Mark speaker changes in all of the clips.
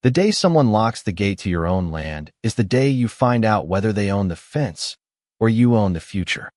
Speaker 1: The day someone locks the gate to your own land is the day you find out whether they own the fence or you own the future.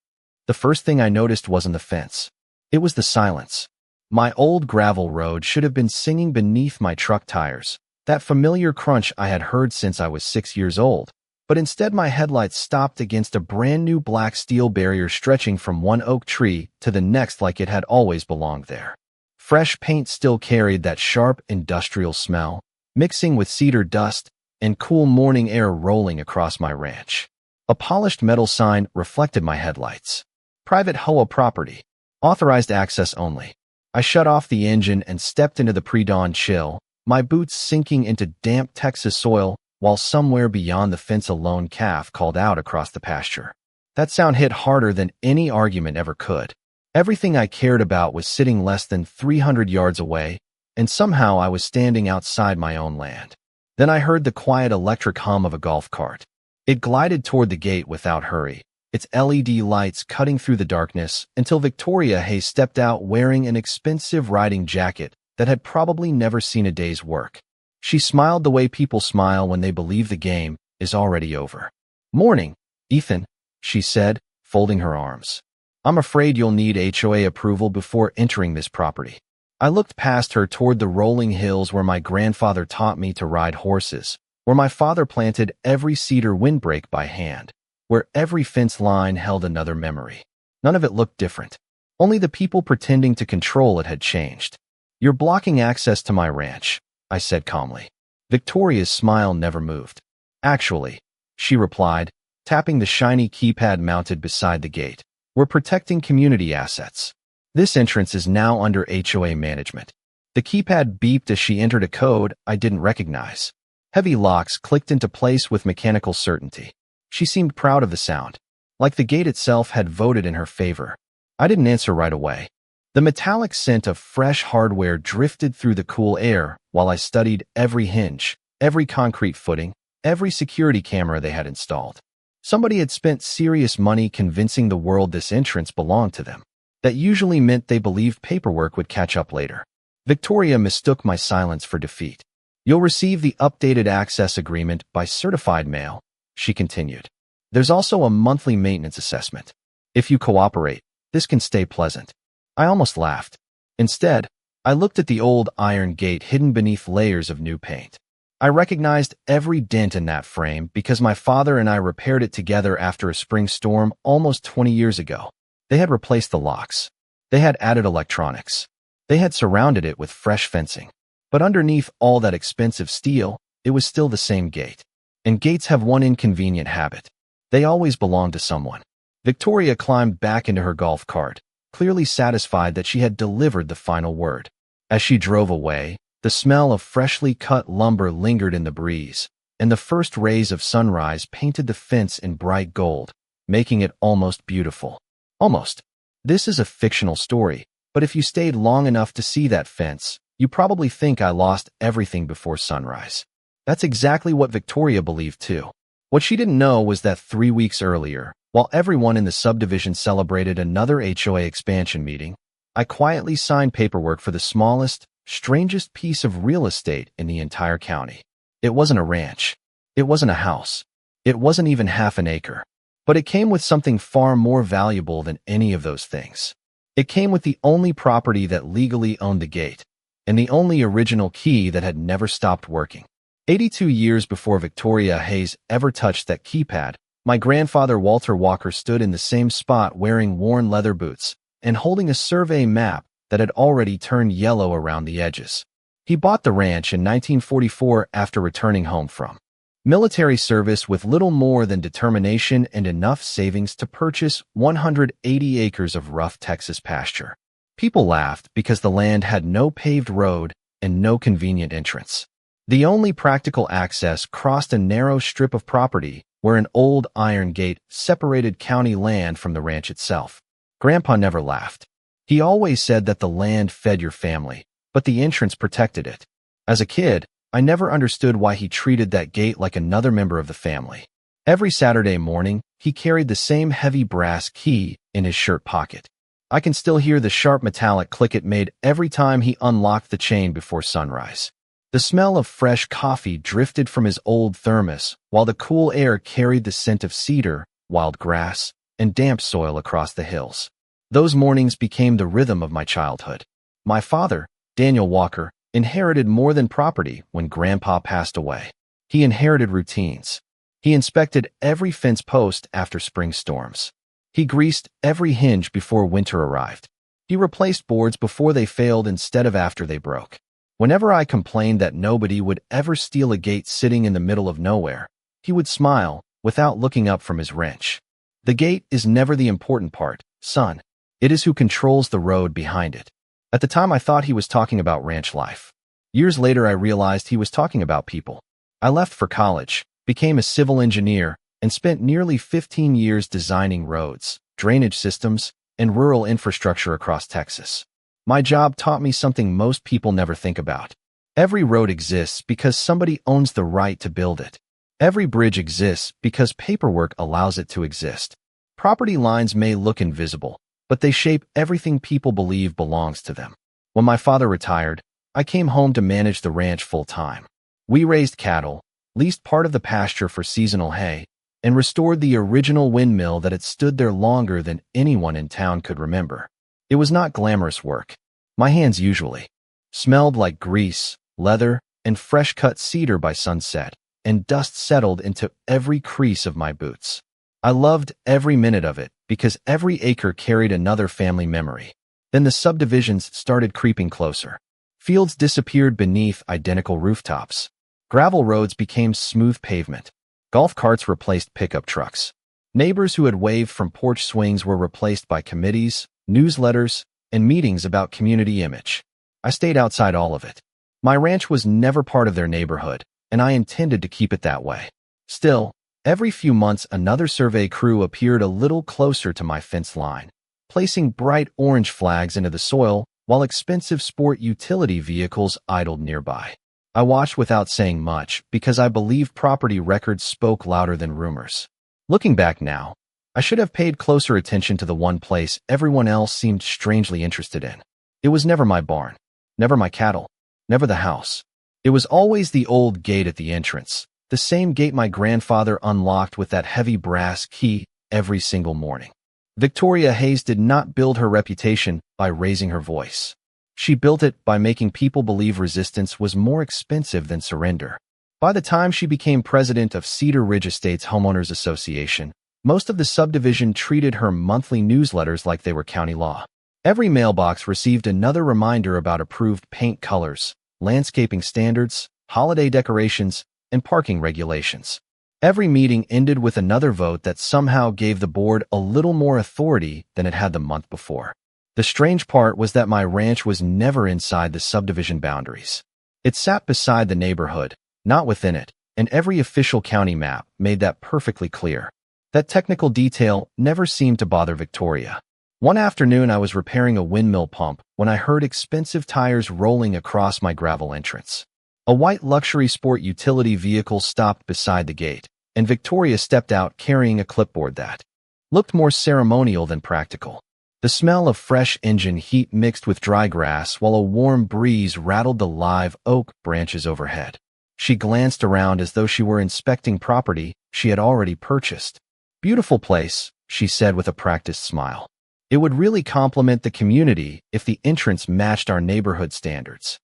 Speaker 1: The first thing I noticed wasn't the fence. It was the silence. My old gravel road should have been singing beneath my truck tires, that familiar crunch I had heard since I was 6 years old. But instead my headlights stopped against a brand new black steel barrier stretching from one oak tree to the next like it had always belonged there. Fresh paint still carried that sharp industrial smell, mixing with cedar dust and cool morning air rolling across my ranch. A polished metal sign reflected my headlights. Private HOA property. Authorized access only. I shut off the engine and stepped into the pre-dawn chill, my boots sinking into damp Texas soil, while somewhere beyond the fence a lone calf called out across the pasture. That sound hit harder than any argument ever could. Everything I cared about was sitting less than 300 yards away, and somehow I was standing outside my own land. Then I heard the quiet electric hum of a golf cart. It glided toward the gate without hurry, its LED lights cutting through the darkness until Victoria Hayes stepped out wearing an expensive riding jacket that had probably never seen a day's work. She smiled the way people smile when they believe the game is already over. "Morning, Ethan," she said, folding her arms. "I'm afraid you'll need HOA approval before entering this property." I looked past her toward the rolling hills where my grandfather taught me to ride horses, where my father planted every cedar windbreak by hand, where every fence line held another memory. None of it looked different. Only the people pretending to control it had changed. "You're blocking access to my ranch," I said calmly. Victoria's smile never moved. "Actually," she replied, tapping the shiny keypad mounted beside the gate, "we're protecting community assets. This entrance is now under HOA management." The keypad beeped as she entered a code I didn't recognize. Heavy locks clicked into place with mechanical certainty. She seemed proud of the sound, like the gate itself had voted in her favor. I didn't answer right away. The metallic scent of fresh hardware drifted through the cool air while I studied every hinge, every concrete footing, every security camera they had installed. Somebody had spent serious money convincing the world this entrance belonged to them. That usually meant they believed paperwork would catch up later. Victoria mistook my silence for defeat. "You'll receive the updated access agreement by certified mail," she continued. "There's also a monthly maintenance assessment. If you cooperate, this can stay pleasant." I almost laughed. Instead, I looked at the old iron gate hidden beneath layers of new paint. I recognized every dent in that frame because my father and I repaired it together after a spring storm almost 20 years ago. They had replaced the locks. They had added electronics. They had surrounded it with fresh fencing. But underneath all that expensive steel, it was still the same gate. And gates have one inconvenient habit. They always belong to someone. Victoria climbed back into her golf cart, clearly satisfied that she had delivered the final word. As she drove away, the smell of freshly cut lumber lingered in the breeze, and the first rays of sunrise painted the fence in bright gold, making it almost beautiful. Almost. This is a fictional story, but if you stayed long enough to see that fence, you probably think I lost everything before sunrise. That's exactly what Victoria believed too. What she didn't know was that 3 weeks earlier, while everyone in the subdivision celebrated another HOA expansion meeting, I quietly signed paperwork for the smallest, strangest piece of real estate in the entire county. It wasn't a ranch. It wasn't a house. It wasn't even half an acre. But it came with something far more valuable than any of those things. It came with the only property that legally owned the gate, and the only original key that had never stopped working. 82 years before Victoria Hayes ever touched that keypad, my grandfather Walter Walker stood in the same spot wearing worn leather boots and holding a survey map that had already turned yellow around the edges. He bought the ranch in 1944 after returning home from military service with little more than determination and enough savings to purchase 180 acres of rough Texas pasture. People laughed because the land had no paved road and no convenient entrance. The only practical access crossed a narrow strip of property where an old iron gate separated county land from the ranch itself. Grandpa never laughed. He always said that the land fed your family, but the entrance protected it. As a kid, I never understood why he treated that gate like another member of the family. Every Saturday morning, he carried the same heavy brass key in his shirt pocket. I can still hear the sharp metallic click it made every time he unlocked the chain before sunrise. The smell of fresh coffee drifted from his old thermos, while the cool air carried the scent of cedar, wild grass, and damp soil across the hills. Those mornings became the rhythm of my childhood. My father, Daniel Walker, inherited more than property when Grandpa passed away. He inherited routines. He inspected every fence post after spring storms. He greased every hinge before winter arrived. He replaced boards before they failed instead of after they broke. Whenever I complained that nobody would ever steal a gate sitting in the middle of nowhere, he would smile without looking up from his wrench. The gate is never the important part, son. It is who controls the road behind it. At the time, I thought he was talking about ranch life. Years later, I realized he was talking about people. I left for college, became a civil engineer, and spent nearly 15 years designing roads, drainage systems, and rural infrastructure across Texas. My job taught me something most people never think about. Every road exists because somebody owns the right to build it. Every bridge exists because paperwork allows it to exist. Property lines may look invisible, but they shape everything people believe belongs to them. When my father retired, I came home to manage the ranch full-time. We raised cattle, leased part of the pasture for seasonal hay, and restored the original windmill that had stood there longer than anyone in town could remember. It was not glamorous work. My hands usually smelled like grease, leather, and fresh-cut cedar by sunset, and dust settled into every crease of my boots. I loved every minute of it because every acre carried another family memory. Then the subdivisions started creeping closer. Fields disappeared beneath identical rooftops. Gravel roads became smooth pavement. Golf carts replaced pickup trucks. Neighbors who had waved from porch swings were replaced by committees, newsletters, and meetings about community image. I stayed outside all of it. My ranch was never part of their neighborhood, and I intended to keep it that way. Still, every few months another survey crew appeared a little closer to my fence line, placing bright orange flags into the soil while expensive sport utility vehicles idled nearby. I watched without saying much because I believed property records spoke louder than rumors. Looking back now, I should have paid closer attention to the one place everyone else seemed strangely interested in. It was never my barn, never my cattle, never the house. It was always the old gate at the entrance, the same gate my grandfather unlocked with that heavy brass key every single morning. Victoria Hayes did not build her reputation by raising her voice. She built it by making people believe resistance was more expensive than surrender. By the time she became president of Cedar Ridge Estates Homeowners Association, most of the subdivision treated her monthly newsletters like they were county law. Every mailbox received another reminder about approved paint colors, landscaping standards, holiday decorations, and parking regulations. Every meeting ended with another vote that somehow gave the board a little more authority than it had the month before. The strange part was that my ranch was never inside the subdivision boundaries. It sat beside the neighborhood, not within it, and every official county map made that perfectly clear. That technical detail never seemed to bother Victoria. One afternoon I was repairing a windmill pump when I heard expensive tires rolling across my gravel entrance. A white luxury sport utility vehicle stopped beside the gate, and Victoria stepped out carrying a clipboard that looked more ceremonial than practical. The smell of fresh engine heat mixed with dry grass while a warm breeze rattled the live oak branches overhead. She glanced around as though she were inspecting property she had already purchased. "Beautiful place," she said with a practiced smile. "It would really complement the community if the entrance matched our neighborhood standards."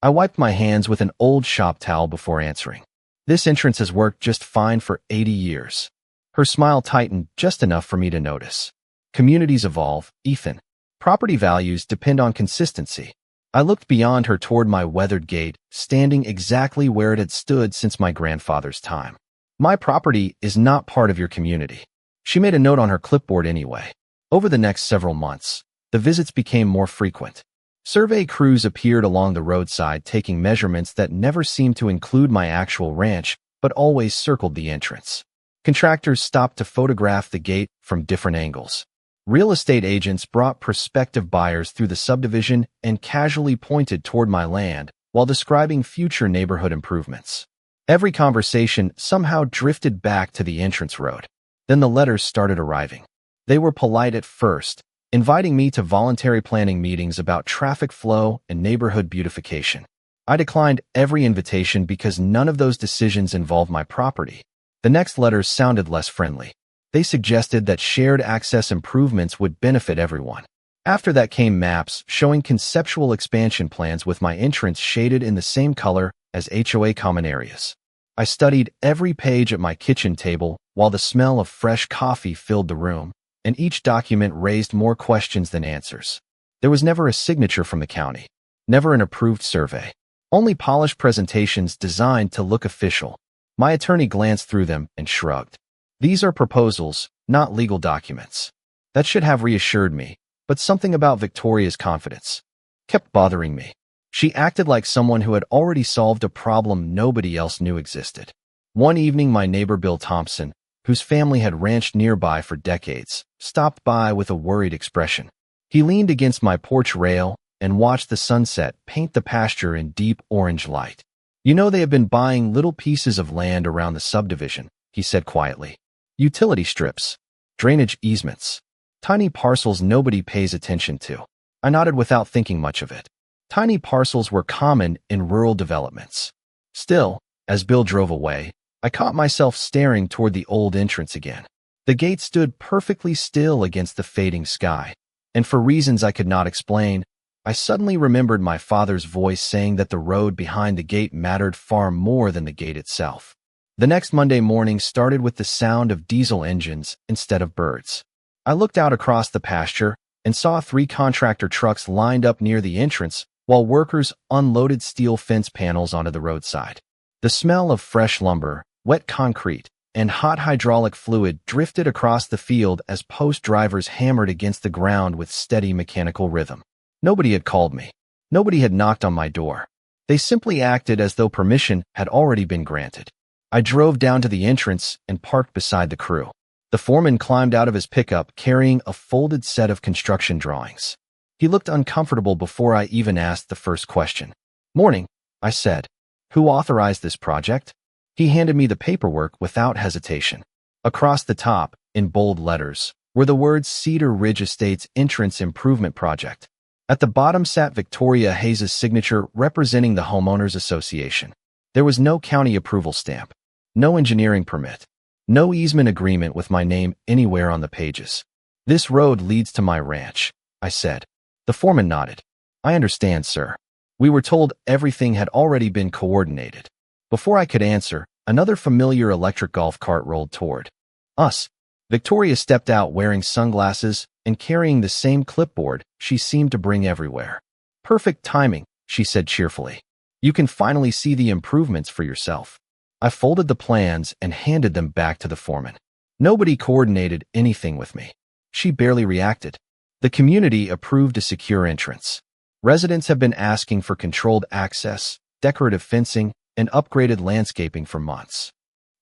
Speaker 1: I wiped my hands with an old shop towel before answering. "This entrance has worked just fine for 80 years. Her smile tightened just enough for me to notice. "Communities evolve, Ethan. Property values depend on consistency." I looked beyond her toward my weathered gate, standing exactly where it had stood since my grandfather's time. "My property is not part of your community." She made a note on her clipboard anyway. Over the next several months, the visits became more frequent. Survey crews appeared along the roadside taking measurements that never seemed to include my actual ranch, but always circled the entrance. Contractors stopped to photograph the gate from different angles. Real estate agents brought prospective buyers through the subdivision and casually pointed toward my land while describing future neighborhood improvements. Every conversation somehow drifted back to the entrance road. Then the letters started arriving. They were polite at first, inviting me to voluntary planning meetings about traffic flow and neighborhood beautification. I declined every invitation because none of those decisions involved my property. The next letters sounded less friendly. They suggested that shared access improvements would benefit everyone. After that came maps showing conceptual expansion plans with my entrance shaded in the same color as HOA common areas. I studied every page at my kitchen table while the smell of fresh coffee filled the room, and each document raised more questions than answers. There was never a signature from the county, never an approved survey, only polished presentations designed to look official. My attorney glanced through them and shrugged. These are proposals, not legal documents. That should have reassured me, but something about Victoria's confidence kept bothering me. She acted like someone who had already solved a problem nobody else knew existed. One evening, my neighbor Bill Thompson, whose family had ranched nearby for decades, stopped by with a worried expression. He leaned against my porch rail and watched the sunset paint the pasture in deep orange light. "You know, they have been buying little pieces of land around the subdivision," he said quietly. "Utility strips, drainage easements, tiny parcels nobody pays attention to." I nodded without thinking much of it. Tiny parcels were common in rural developments. Still, as Bill drove away, I caught myself staring toward the old entrance again. The gate stood perfectly still against the fading sky, and for reasons I could not explain, I suddenly remembered my father's voice saying that the road behind the gate mattered far more than the gate itself. The next Monday morning started with the sound of diesel engines instead of birds. I looked out across the pasture and saw 3 contractor trucks lined up near the entrance while workers unloaded steel fence panels onto the roadside. The smell of fresh lumber, wet concrete, and hot hydraulic fluid drifted across the field as post drivers hammered against the ground with steady mechanical rhythm. Nobody had called me. Nobody had knocked on my door. They simply acted as though permission had already been granted. I drove down to the entrance and parked beside the crew. The foreman climbed out of his pickup carrying a folded set of construction drawings. He looked uncomfortable before I even asked the first question. "Morning," I said. "Who authorized this project?" He handed me the paperwork without hesitation. Across the top, in bold letters, were the words Cedar Ridge Estates Entrance Improvement Project. At the bottom sat Victoria Hayes' signature representing the Homeowners Association. There was no county approval stamp, no engineering permit, no easement agreement with my name anywhere on the pages. "This road leads to my ranch," I said. The foreman nodded. "I understand, sir. We were told everything had already been coordinated." Before I could answer, another familiar electric golf cart rolled toward us. Victoria stepped out wearing sunglasses and carrying the same clipboard she seemed to bring everywhere. "Perfect timing," she said cheerfully. "You can finally see the improvements for yourself." I folded the plans and handed them back to the foreman. Nobody coordinated anything with me. She barely reacted. The community approved a secure entrance. Residents have been asking for controlled access, decorative fencing, and upgraded landscaping for months.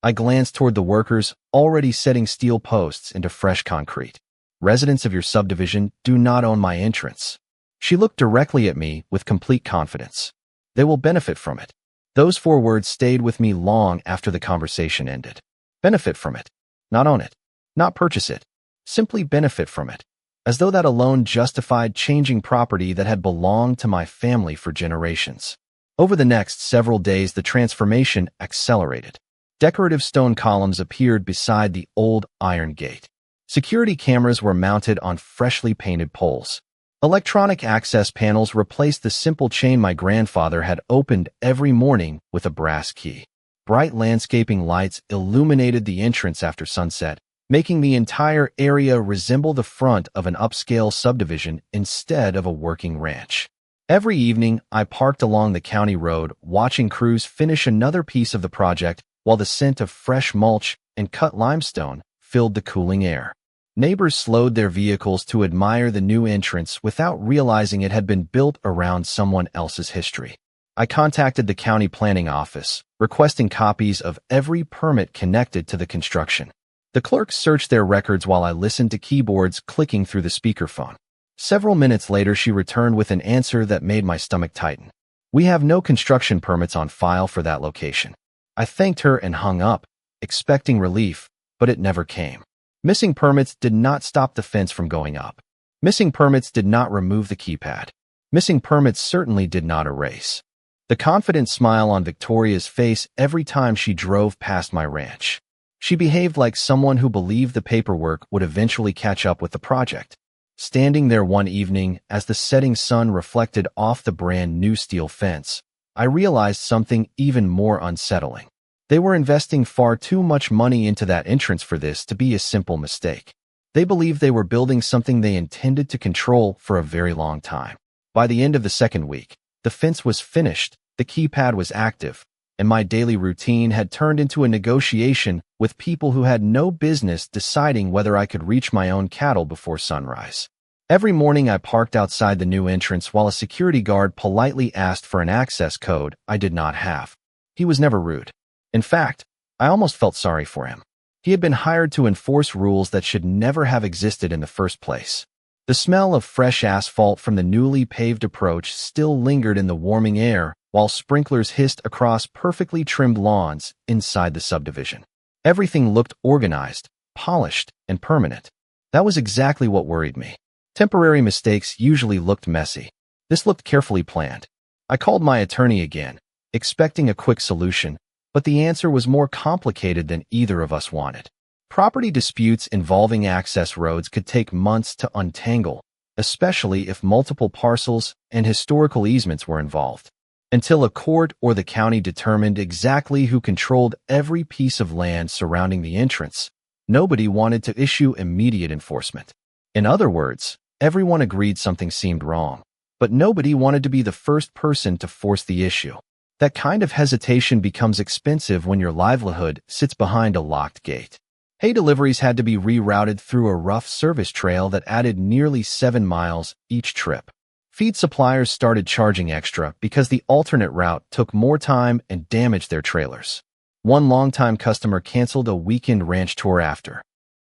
Speaker 1: I glanced toward the workers already setting steel posts into fresh concrete. "Residents of your subdivision do not own my entrance." She looked directly at me with complete confidence. "They will benefit from it." Those 4 words stayed with me long after the conversation ended. Benefit from it. Not own it. Not purchase it. Simply benefit from it. As though that alone justified changing property that had belonged to my family for generations. Over the next several days, the transformation accelerated. Decorative stone columns appeared beside the old iron gate. Security cameras were mounted on freshly painted poles. Electronic access panels replaced the simple chain my grandfather had opened every morning with a brass key. Bright landscaping lights illuminated the entrance after sunset, making the entire area resemble the front of an upscale subdivision instead of a working ranch. Every evening, I parked along the county road, watching crews finish another piece of the project while the scent of fresh mulch and cut limestone filled the cooling air. Neighbors slowed their vehicles to admire the new entrance without realizing it had been built around someone else's history. I contacted the county planning office, requesting copies of every permit connected to the construction. The clerk searched their records while I listened to keyboards clicking through the speakerphone. Several minutes later, she returned with an answer that made my stomach tighten. "We have no construction permits on file for that location." I thanked her and hung up, expecting relief, but it never came. Missing permits did not stop the fence from going up. Missing permits did not remove the keypad. Missing permits certainly did not erase. The confident smile on Victoria's face every time she drove past my ranch. She behaved like someone who believed the paperwork would eventually catch up with the project. Standing there one evening as the setting sun reflected off the brand new steel fence, I realized something even more unsettling. They were investing far too much money into that entrance for this to be a simple mistake. They believed they were building something they intended to control for a very long time. By the end of the second week, the fence was finished, the keypad was active, and my daily routine had turned into a negotiation with people who had no business deciding whether I could reach my own cattle before sunrise. Every morning I parked outside the new entrance while a security guard politely asked for an access code I did not have. He was never rude. In fact, I almost felt sorry for him. He had been hired to enforce rules that should never have existed in the first place. The smell of fresh asphalt from the newly paved approach still lingered in the warming air, while sprinklers hissed across perfectly trimmed lawns inside the subdivision. Everything looked organized, polished, and permanent. That was exactly what worried me. Temporary mistakes usually looked messy. This looked carefully planned. I called my attorney again, expecting a quick solution, but the answer was more complicated than either of us wanted. Property disputes involving access roads could take months to untangle, especially if multiple parcels and historical easements were involved. Until a court or the county determined exactly who controlled every piece of land surrounding the entrance, nobody wanted to issue immediate enforcement. In other words, everyone agreed something seemed wrong, but nobody wanted to be the first person to force the issue. That kind of hesitation becomes expensive when your livelihood sits behind a locked gate. Hay deliveries had to be rerouted through a rough service trail that added nearly 7 miles each trip. Feed suppliers started charging extra because the alternate route took more time and damaged their trailers. One longtime customer canceled a weekend ranch tour after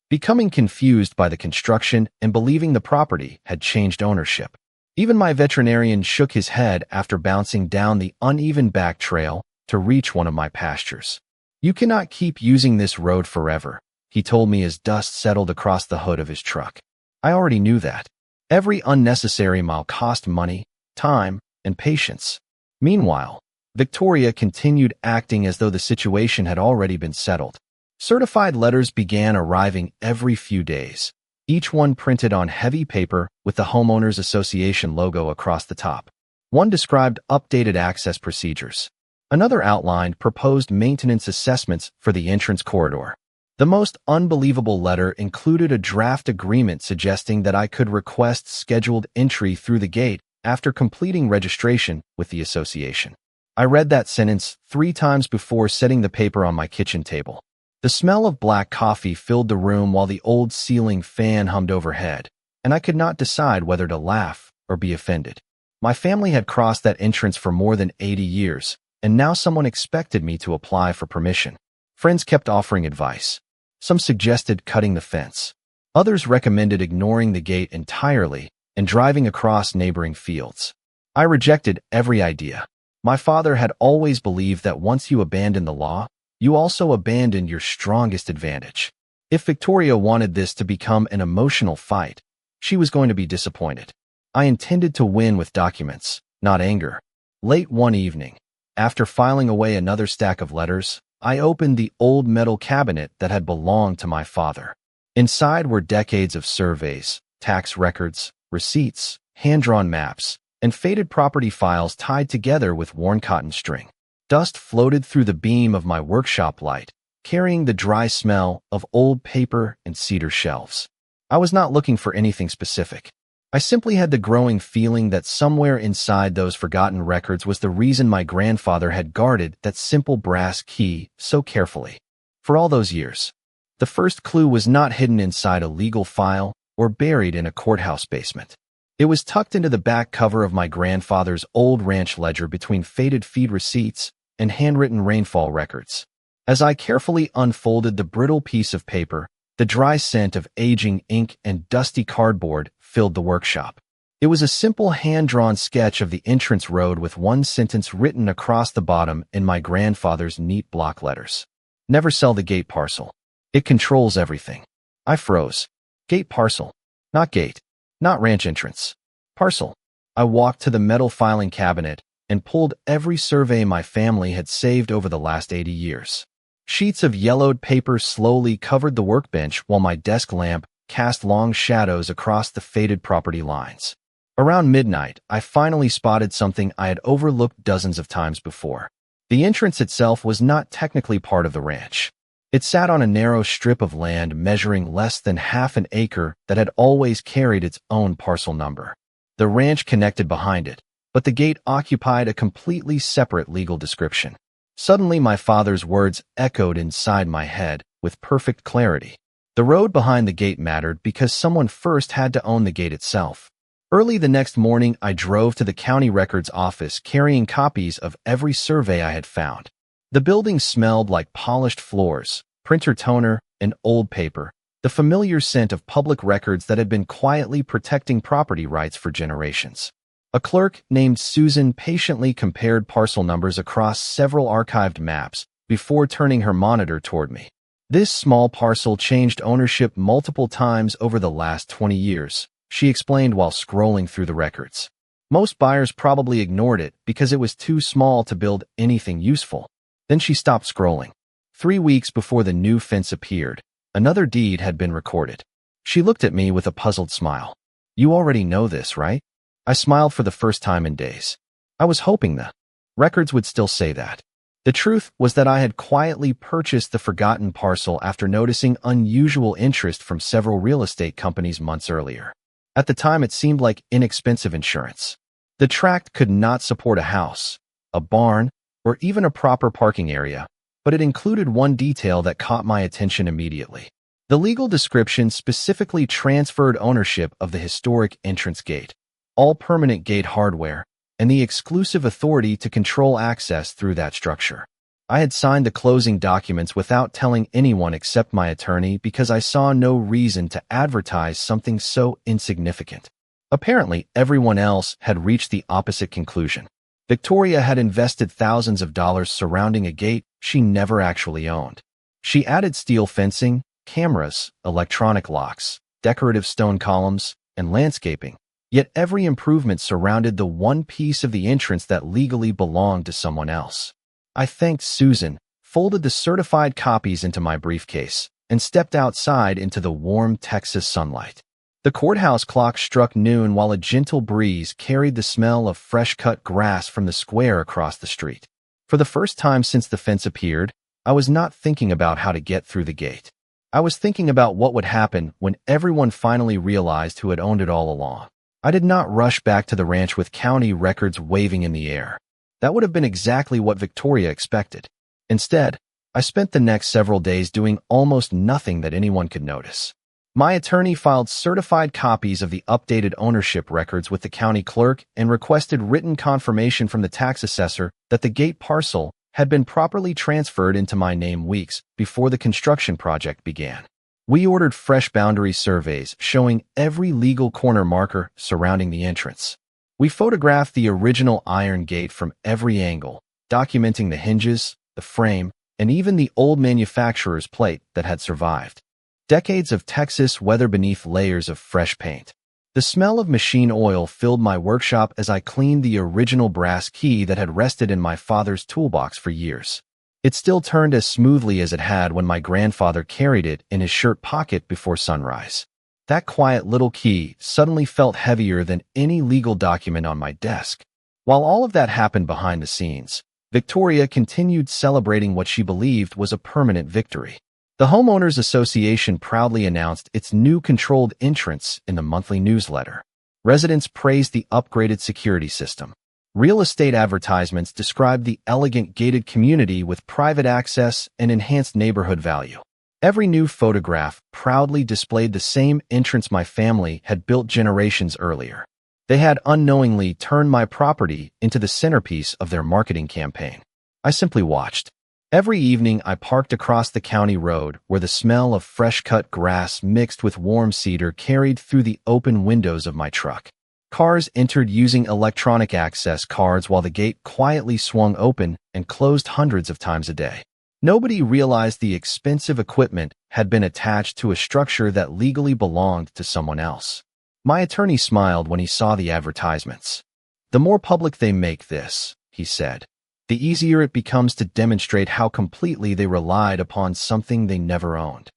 Speaker 1: becoming confused by the construction and believing the property had changed ownership. Even my veterinarian shook his head after bouncing down the uneven back trail to reach one of my pastures. "You cannot keep using this road forever," he told me as dust settled across the hood of his truck. I already knew that. Every unnecessary mile cost money, time, and patience. Meanwhile, Victoria continued acting as though the situation had already been settled. Certified letters began arriving every few days, each one printed on heavy paper with the Homeowners Association logo across the top. One described updated access procedures. Another outlined proposed maintenance assessments for the entrance corridor. The most unbelievable letter included a draft agreement suggesting that I could request scheduled entry through the gate after completing registration with the association. I read that sentence 3 times before setting the paper on my kitchen table. The smell of black coffee filled the room while the old ceiling fan hummed overhead, and I could not decide whether to laugh or be offended. My family had crossed that entrance for more than 80 years, and now someone expected me to apply for permission. Friends kept offering advice. Some suggested cutting the fence. Others recommended ignoring the gate entirely and driving across neighboring fields. I rejected every idea. My father had always believed that once you abandon the law, you also abandon your strongest advantage. If Victoria wanted this to become an emotional fight, she was going to be disappointed. I intended to win with documents, not anger. Late one evening, after filing away another stack of letters, I opened the old metal cabinet that had belonged to my father. Inside were decades of surveys, tax records, receipts, hand-drawn maps, and faded property files tied together with worn cotton string. Dust floated through the beam of my workshop light, carrying the dry smell of old paper and cedar shelves. I was not looking for anything specific. I simply had the growing feeling that somewhere inside those forgotten records was the reason my grandfather had guarded that simple brass key so carefully. For all those years, the first clue was not hidden inside a legal file or buried in a courthouse basement. It was tucked into the back cover of my grandfather's old ranch ledger between faded feed receipts and handwritten rainfall records. As I carefully unfolded the brittle piece of paper, the dry scent of aging ink and dusty cardboard filled the workshop. It was a simple hand-drawn sketch of the entrance road with one sentence written across the bottom in my grandfather's neat block letters. "Never sell the gate parcel. It controls everything." I froze. Gate parcel. Not gate. Not ranch entrance. Parcel. I walked to the metal filing cabinet and pulled every survey my family had saved over the last 80 years. Sheets of yellowed paper slowly covered the workbench while my desk lamp cast long shadows across the faded property lines. Around midnight, I finally spotted something I had overlooked dozens of times before. The entrance itself was not technically part of the ranch. It sat on a narrow strip of land measuring less than half an acre that had always carried its own parcel number. The ranch connected behind it, but the gate occupied a completely separate legal description. Suddenly, my father's words echoed inside my head with perfect clarity. The road behind the gate mattered because someone first had to own the gate itself. Early the next morning, I drove to the county records office carrying copies of every survey I had found. The building smelled like polished floors, printer toner, and old paper, the familiar scent of public records that had been quietly protecting property rights for generations. A clerk named Susan patiently compared parcel numbers across several archived maps before turning her monitor toward me. This small parcel changed ownership multiple times over the last 20 years, she explained while scrolling through the records. Most buyers probably ignored it because it was too small to build anything useful. Then she stopped scrolling. 3 weeks before the new fence appeared, another deed had been recorded. She looked at me with a puzzled smile. "You already know this, right?" I smiled for the first time in days. I was hoping the records would still say that. The truth was that I had quietly purchased the forgotten parcel after noticing unusual interest from several real estate companies months earlier. At the time, it seemed like inexpensive insurance. The tract could not support a house, a barn, or even a proper parking area, but it included one detail that caught my attention immediately. The legal description specifically transferred ownership of the historic entrance gate, all permanent gate hardware, and the exclusive authority to control access through that structure. I had signed the closing documents without telling anyone except my attorney because I saw no reason to advertise something so insignificant. Apparently, everyone else had reached the opposite conclusion. Victoria had invested thousands of dollars surrounding a gate she never actually owned. She added steel fencing, cameras, electronic locks, decorative stone columns, and landscaping, yet every improvement surrounded the one piece of the entrance that legally belonged to someone else. I thanked Susan, folded the certified copies into my briefcase, and stepped outside into the warm Texas sunlight. The courthouse clock struck noon while a gentle breeze carried the smell of fresh-cut grass from the square across the street. For the first time since the fence appeared, I was not thinking about how to get through the gate. I was thinking about what would happen when everyone finally realized who had owned it all along. I did not rush back to the ranch with county records waving in the air. That would have been exactly what Victoria expected. Instead, I spent the next several days doing almost nothing that anyone could notice. My attorney filed certified copies of the updated ownership records with the county clerk and requested written confirmation from the tax assessor that the gate parcel had been properly transferred into my name weeks before the construction project began. We ordered fresh boundary surveys showing every legal corner marker surrounding the entrance. We photographed the original iron gate from every angle, documenting the hinges, the frame, and even the old manufacturer's plate that had survived. Decades of Texas weather beneath layers of fresh paint. The smell of machine oil filled my workshop as I cleaned the original brass key that had rested in my father's toolbox for years. It still turned as smoothly as it had when my grandfather carried it in his shirt pocket before sunrise. That quiet little key suddenly felt heavier than any legal document on my desk. While all of that happened behind the scenes, Victoria continued celebrating what she believed was a permanent victory. The Homeowners Association proudly announced its new controlled entrance in the monthly newsletter. Residents praised the upgraded security system. Real estate advertisements described the elegant gated community with private access and enhanced neighborhood value. Every new photograph proudly displayed the same entrance my family had built generations earlier. They had unknowingly turned my property into the centerpiece of their marketing campaign. I simply watched. Every evening, I parked across the county road where the smell of fresh-cut grass mixed with warm cedar carried through the open windows of my truck. Cars entered using electronic access cards while the gate quietly swung open and closed hundreds of times a day. Nobody realized the expensive equipment had been attached to a structure that legally belonged to someone else. My attorney smiled when he saw the advertisements. The more public they make this, he said. The easier it becomes to demonstrate how completely they relied upon something they never owned.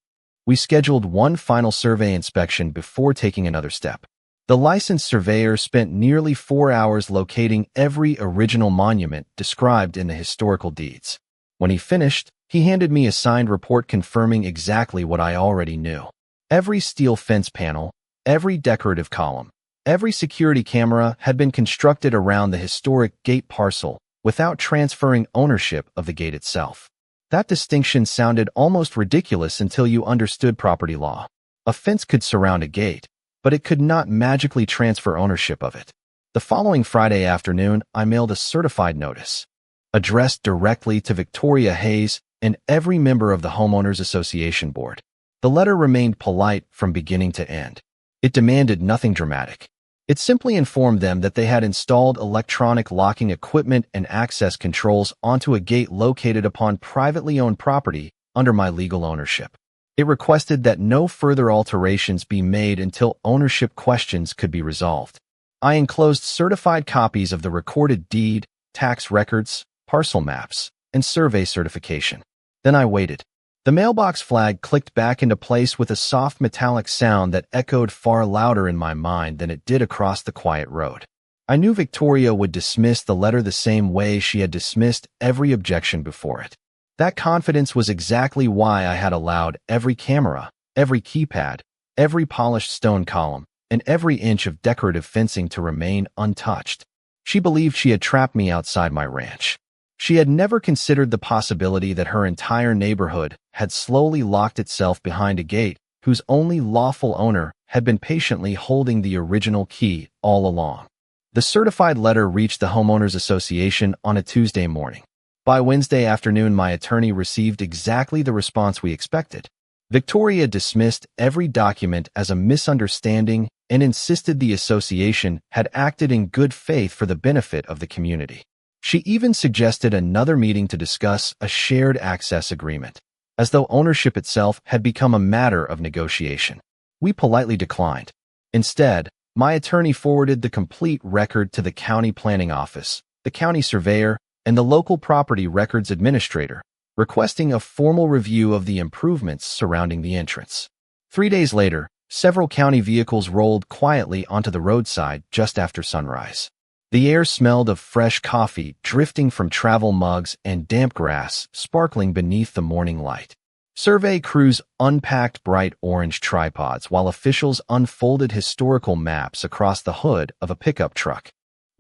Speaker 1: We scheduled one final survey inspection before taking another step. The licensed surveyor spent nearly 4 hours locating every original monument described in the historical deeds. When he finished, he handed me a signed report confirming exactly what I already knew. Every steel fence panel, every decorative column, every security camera had been constructed around the historic gate parcel without transferring ownership of the gate itself. That distinction sounded almost ridiculous until you understood property law. A fence could surround a gate, but it could not magically transfer ownership of it. The following Friday afternoon, I mailed a certified notice, addressed directly to Victoria Hayes and every member of the Homeowners Association board. The letter remained polite from beginning to end. It demanded nothing dramatic. It simply informed them that they had installed electronic locking equipment and access controls onto a gate located upon privately owned property under my legal ownership. It requested that no further alterations be made until ownership questions could be resolved. I enclosed certified copies of the recorded deed, tax records, parcel maps, and survey certification. Then I waited. The mailbox flag clicked back into place with a soft metallic sound that echoed far louder in my mind than it did across the quiet road. I knew Victoria would dismiss the letter the same way she had dismissed every objection before it. That confidence was exactly why I had allowed every camera, every keypad, every polished stone column, and every inch of decorative fencing to remain untouched. She believed she had trapped me outside my ranch. She had never considered the possibility that her entire neighborhood had slowly locked itself behind a gate whose only lawful owner had been patiently holding the original key all along. The certified letter reached the Homeowners Association on a Tuesday morning. By Wednesday afternoon, my attorney received exactly the response we expected. Victoria dismissed every document as a misunderstanding and insisted the association had acted in good faith for the benefit of the community. She even suggested another meeting to discuss a shared access agreement, as though ownership itself had become a matter of negotiation. We politely declined. Instead, my attorney forwarded the complete record to the county planning office, the county surveyor, and the local property records administrator, requesting a formal review of the improvements surrounding the entrance. 3 days later, several county vehicles rolled quietly onto the roadside just after sunrise. The air smelled of fresh coffee drifting from travel mugs and damp grass sparkling beneath the morning light. Survey crews unpacked bright orange tripods while officials unfolded historical maps across the hood of a pickup truck.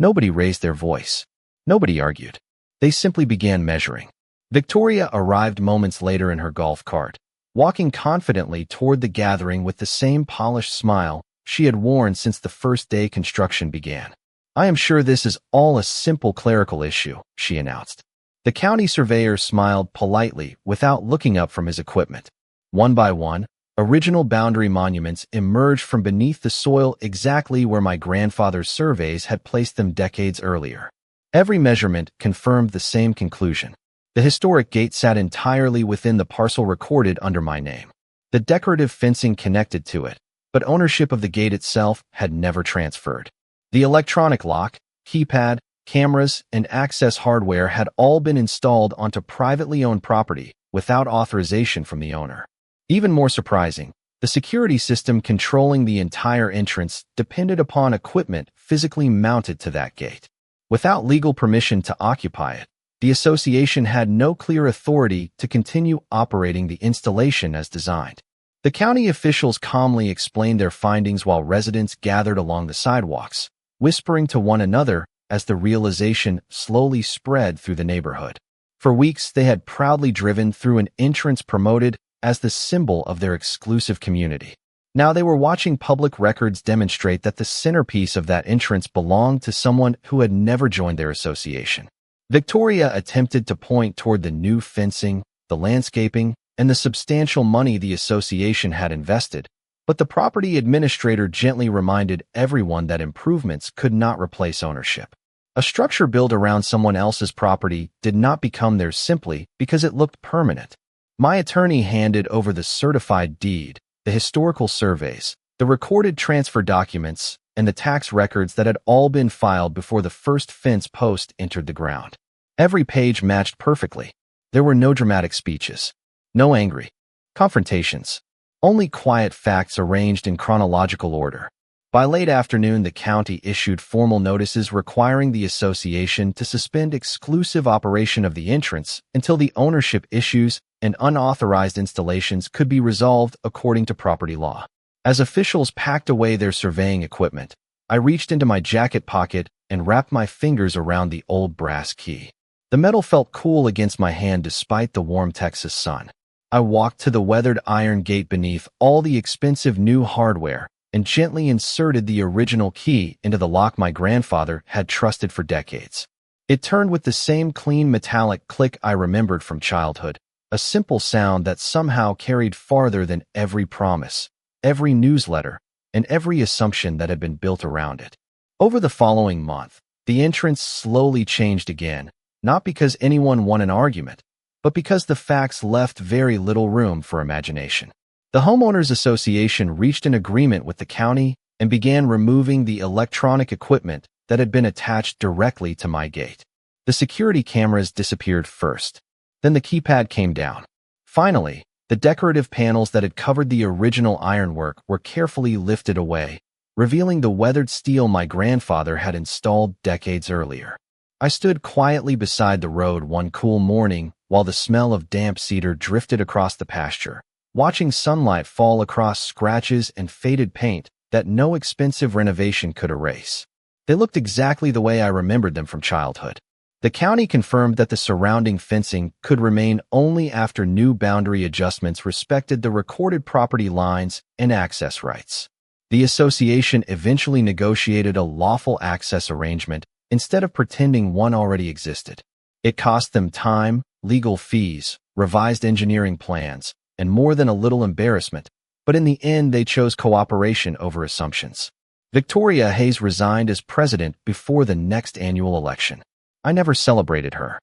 Speaker 1: Nobody raised their voice. Nobody argued. They simply began measuring. Victoria arrived moments later in her golf cart, walking confidently toward the gathering with the same polished smile she had worn since the first day construction began. "I am sure this is all a simple clerical issue," she announced. The county surveyor smiled politely without looking up from his equipment. One by one, original boundary monuments emerged from beneath the soil exactly where my grandfather's surveys had placed them decades earlier. Every measurement confirmed the same conclusion. The historic gate sat entirely within the parcel recorded under my name. The decorative fencing connected to it, but ownership of the gate itself had never transferred. The electronic lock, keypad, cameras, and access hardware had all been installed onto privately owned property without authorization from the owner. Even more surprising, the security system controlling the entire entrance depended upon equipment physically mounted to that gate. Without legal permission to occupy it, the association had no clear authority to continue operating the installation as designed. The county officials calmly explained their findings while residents gathered along the sidewalks, whispering to one another as the realization slowly spread through the neighborhood. For weeks, they had proudly driven through an entrance promoted as the symbol of their exclusive community. Now they were watching public records demonstrate that the centerpiece of that entrance belonged to someone who had never joined their association. Victoria attempted to point toward the new fencing, the landscaping, and the substantial money the association had invested, but the property administrator gently reminded everyone that improvements could not replace ownership. A structure built around someone else's property did not become theirs simply because it looked permanent. My attorney handed over the certified deed, the historical surveys, the recorded transfer documents, and the tax records that had all been filed before the first fence post entered the ground. Every page matched perfectly. There were no dramatic speeches, no angry confrontations, only quiet facts arranged in chronological order. By late afternoon, the county issued formal notices requiring the association to suspend exclusive operation of the entrance until the ownership issues and unauthorized installations could be resolved according to property law. As officials packed away their surveying equipment, I reached into my jacket pocket and wrapped my fingers around the old brass key. The metal felt cool against my hand despite the warm Texas sun. I walked to the weathered iron gate beneath all the expensive new hardware and gently inserted the original key into the lock my grandfather had trusted for decades. It turned with the same clean metallic click I remembered from childhood, a simple sound that somehow carried farther than every promise, every newsletter, and every assumption that had been built around it. Over the following month, the entrance slowly changed again, not because anyone won an argument, but because the facts left very little room for imagination. The Homeowners Association reached an agreement with the county and began removing the electronic equipment that had been attached directly to my gate. The security cameras disappeared first. Then the keypad came down. Finally, the decorative panels that had covered the original ironwork were carefully lifted away, revealing the weathered steel my grandfather had installed decades earlier. I stood quietly beside the road one cool morning while the smell of damp cedar drifted across the pasture, watching sunlight fall across scratches and faded paint that no expensive renovation could erase. They looked exactly the way I remembered them from childhood. The county confirmed that the surrounding fencing could remain only after new boundary adjustments respected the recorded property lines and access rights. The association eventually negotiated a lawful access arrangement instead of pretending one already existed. It cost them time, legal fees, revised engineering plans, and more than a little embarrassment, but in the end they chose cooperation over assumptions. Victoria Hayes resigned as president before the next annual election. I never celebrated her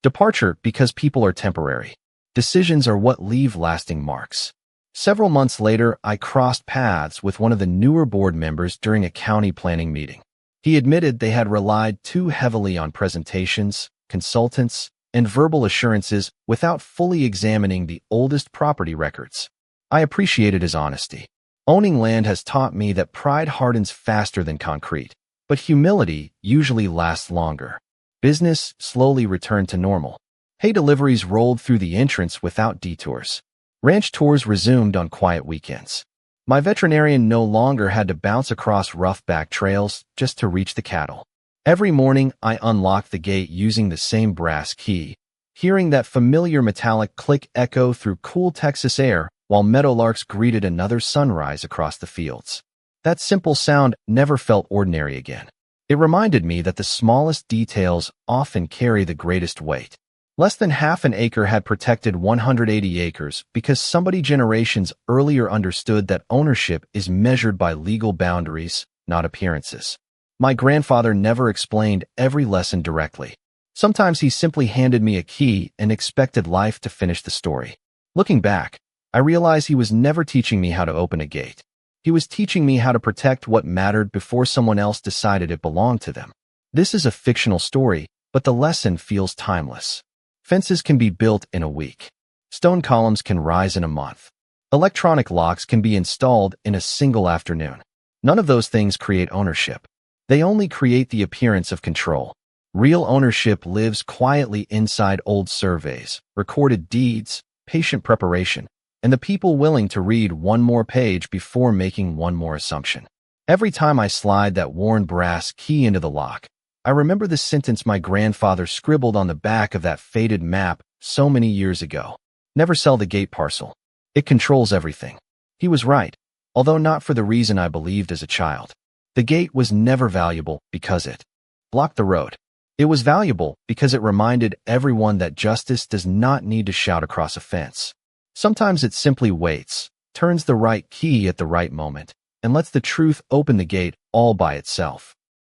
Speaker 1: departure because people are temporary. Decisions are what leave lasting marks. Several months later, I crossed paths with one of the newer board members during a county planning meeting. He admitted they had relied too heavily on presentations, consultants, and verbal assurances without fully examining the oldest property records. I appreciated his honesty. Owning land has taught me that pride hardens faster than concrete, but humility usually lasts longer. Business slowly returned to normal. Hay deliveries rolled through the entrance without detours. Ranch tours resumed on quiet weekends. My veterinarian no longer had to bounce across rough back trails just to reach the cattle. Every morning, I unlocked the gate using the same brass key, hearing that familiar metallic click echo through cool Texas air while meadowlarks greeted another sunrise across the fields. That simple sound never felt ordinary again. It reminded me that the smallest details often carry the greatest weight. Less than half an acre had protected 180 acres because somebody generations earlier understood that ownership is measured by legal boundaries, not appearances. My grandfather never explained every lesson directly. Sometimes he simply handed me a key and expected life to finish the story. Looking back, I realize he was never teaching me how to open a gate. He was teaching me how to protect what mattered before someone else decided it belonged to them. This is a fictional story, but the lesson feels timeless. Fences can be built in a week. Stone columns can rise in a month. Electronic locks can be installed in a single afternoon. None of those things create ownership. They only create the appearance of control. Real ownership lives quietly inside old surveys, recorded deeds, patient preparation, and the people willing to read one more page before making one more assumption. Every time I slide that worn brass key into the lock, I remember the sentence my grandfather scribbled on the back of that faded map so many years ago. Never sell the gate parcel. It controls everything. He was right, although not for the reason I believed as a child. The gate was never valuable because it blocked the road. It was valuable because it reminded everyone that justice does not need to shout across a fence. Sometimes it simply waits, turns the right key at the right moment, and lets the truth open the gate all by itself.